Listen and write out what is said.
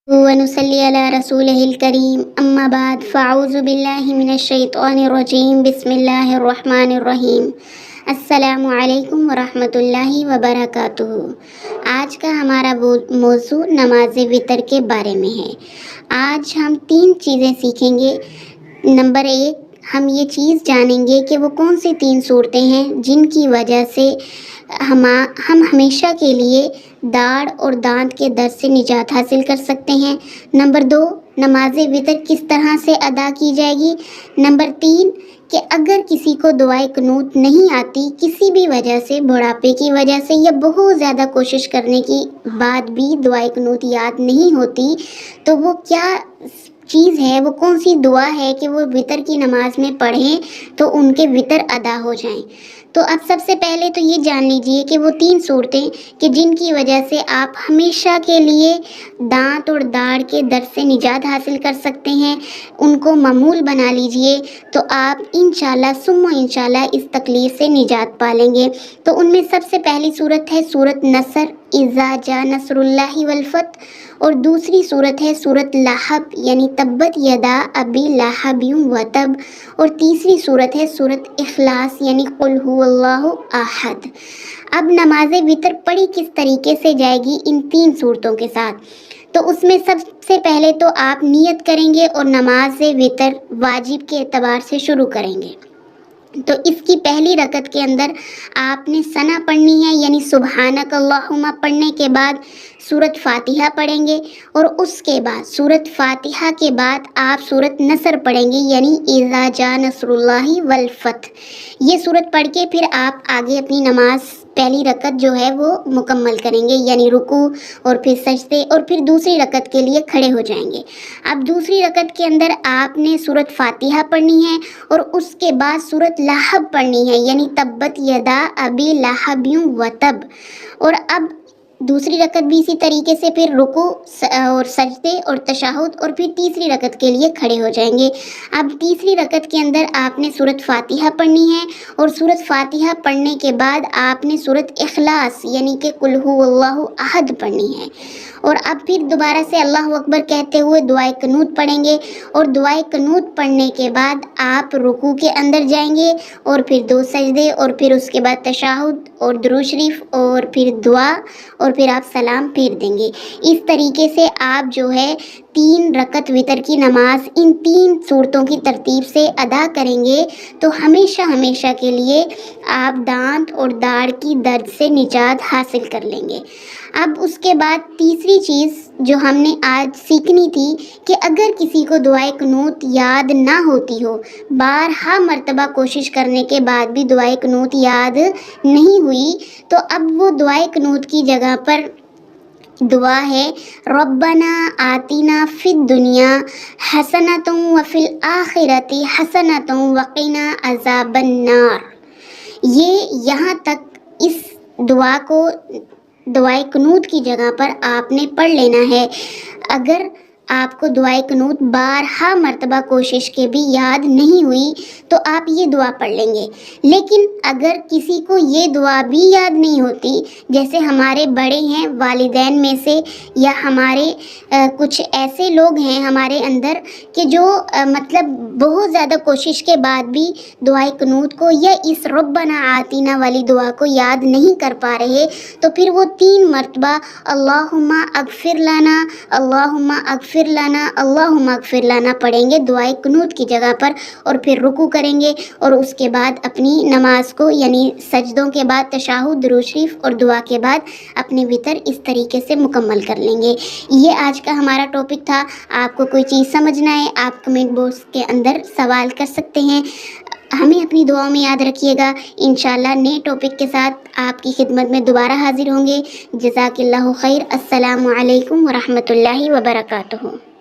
ونصلي على رسوله الكريم اما بعد فاعوذ باللہ من الشیطان الرجیم بسم اللہ الرحمن الرحیم السلام علیکم ورحمۃ اللہ وبرکاتہ۔ آج کا ہمارا موضوع نماز وتر کے بارے میں ہے۔ آج ہم 3 چیزیں سیکھیں گے۔ نمبر 1، ہم یہ چیز جانیں گے کہ وہ کون سی 3 صورتیں ہیں جن کی وجہ سے ہم ہمیشہ کے لیے داڑھ اور دانت کے درد سے نجات حاصل کر سکتے ہیں۔ نمبر 2، نماز وتر کس طرح سے ادا کی جائے گی۔ نمبر 3، کہ اگر کسی کو دعائے قنوت نہیں آتی، کسی بھی وجہ سے، بڑھاپے کی وجہ سے یا بہت زیادہ کوشش کرنے کے بعد بھی دعائے قنوت یاد نہیں ہوتی، تو وہ کیا چیز ہے، وہ کون سی دعا ہے کہ وہ وتر کی نماز میں پڑھیں تو ان کے وتر ادا ہو جائیں۔ تو اب سب سے پہلے تو یہ جان لیجئے کہ وہ 3 صورتیں کہ جن کی وجہ سے آپ ہمیشہ کے لیے دانت اور داڑھ کے درد سے نجات حاصل کر سکتے ہیں، ان کو معمول بنا لیجئے تو آپ انشاءاللہ ثم انشاءاللہ اس تکلیف سے نجات پالیں گے۔ تو ان میں سب سے پہلی صورت ہے سورۃ نصر، اذا جاء نصر اللہ والفتح، اور دوسری صورت ہے سورۃ لہب یعنی تبت یدا ابی لہب وتب، اور تیسری صورت ہے سورۃ اخلاص یعنی قل هو اللہ احد۔ اب نماز وتر پڑھی کس طریقے سے جائے گی ان 3 صورتوں کے ساتھ؟ تو اس میں سب سے پہلے تو آپ نیت کریں گے اور نماز وتر واجب کے اعتبار سے شروع کریں گے۔ تو اس کی پہلی رکعت کے اندر آپ نے ثنا پڑھنی ہے یعنی سبحانک اللہم پڑھنے کے بعد سورۃ فاتحہ پڑھیں گے، اور اس کے بعد سورۃ فاتحہ کے بعد آپ سورۃ نصر پڑھیں گے یعنی اذا جاء نصر اللہ والفتح۔ یہ سورت پڑھ کے پھر آپ آگے اپنی نماز پہلی رکعت جو ہے وہ مکمل کریں گے یعنی رکوع اور پھر سجدے، اور پھر دوسری رکعت کے لیے کھڑے ہو جائیں گے۔ اب دوسری رکعت کے اندر آپ نے سورۃ فاتحہ پڑھنی ہے اور اس کے بعد سورۃ لہب پڑھنی ہے یعنی تبت یدا ابی لہب وتب، اور اب دوسری رکعت بھی اسی طریقے سے پھر رکوع اور سجدے اور تشہد، اور پھر تیسری رکعت کے لیے کھڑے ہو جائیں گے۔ اب تیسری رکعت کے اندر آپ نے سورۃ فاتحہ پڑھنی ہے، اور سورۃ فاتحہ پڑھنے کے بعد آپ نے سورۃ اخلاص یعنی کہ قل هو اللہ احد پڑھنی ہے، اور اب پھر دوبارہ سے اللہ اکبر کہتے ہوئے دعائے قنوت پڑھیں گے، اور دعائے قنوت پڑھنے کے بعد آپ رکوع کے اندر جائیں گے، اور پھر 2 سجدے، اور پھر اس کے بعد تشہد اور درود شریف، اور پھر دعا، اور پھر آپ سلام پھیر دیں گے۔ اس طریقے سے آپ جو ہے 3 رکعت وتر کی نماز ان 3 صورتوں کی ترتیب سے ادا کریں گے تو ہمیشہ کے لیے آپ دانت اور داڑھ کی درد سے نجات حاصل کر لیں گے۔ اب اس کے بعد تیسری چیز جو ہم نے آج سیکھنی تھی کہ اگر کسی کو دعائے قنوت یاد نہ ہوتی ہو، بارہا مرتبہ کوشش کرنے کے بعد بھی دعائے قنوت یاد نہیں ہوئی، تو اب وہ دعائے قنوت کی جگہ پر دعا ہے ربنا آتنا فی الدنیا حسنۃ وفی الآخرۃ حسنۃ وقنا عذاب النار۔ یہاں تک اس دعا کو دعائے قنوت کی جگہ پر آپ نے پڑھ لینا ہے۔ اگر آپ کو دعائے قنوت بارہا مرتبہ کوشش کے بھی یاد نہیں ہوئی تو آپ یہ دعا پڑھ لیں گے، لیکن اگر کسی کو یہ دعا بھی یاد نہیں ہوتی، جیسے ہمارے بڑے ہیں والدین میں سے یا ہمارے کچھ ایسے لوگ ہیں ہمارے اندر کہ جو مطلب بہت زیادہ کوشش کے بعد بھی دعائے قنوت کو یا اس ربنا آتینا والی دعا کو یاد نہیں کر پا رہے، تو پھر وہ 3 مرتبہ اللہم اغفر لنا، اللہم اغفر لنا، اللہم اغفر لنا پڑھیں گے دعائے قنوت کی جگہ پر، اور پھر رکوع کریں گے، اور اس کے بعد اپنی نماز کو یعنی سجدوں کے بعد تشہد، درود شریف اور دعا کے بعد اپنی وتر اس طریقے سے مکمل کر لیں گے۔ یہ آج کا ہمارا ٹاپک تھا۔ آپ کو کوئی چیز سمجھ نہ آئے آپ کمنٹ باکس کے اندر سوال کر سکتے ہیں۔ ہمیں اپنی دعاؤں میں یاد رکھیے گا۔ انشاءاللہ نئے ٹاپک کے ساتھ آپ کی خدمت میں دوبارہ حاضر ہوں گے۔ جزاک اللہ خیر۔ السلام علیکم ورحمۃ اللہ وبرکاتہ۔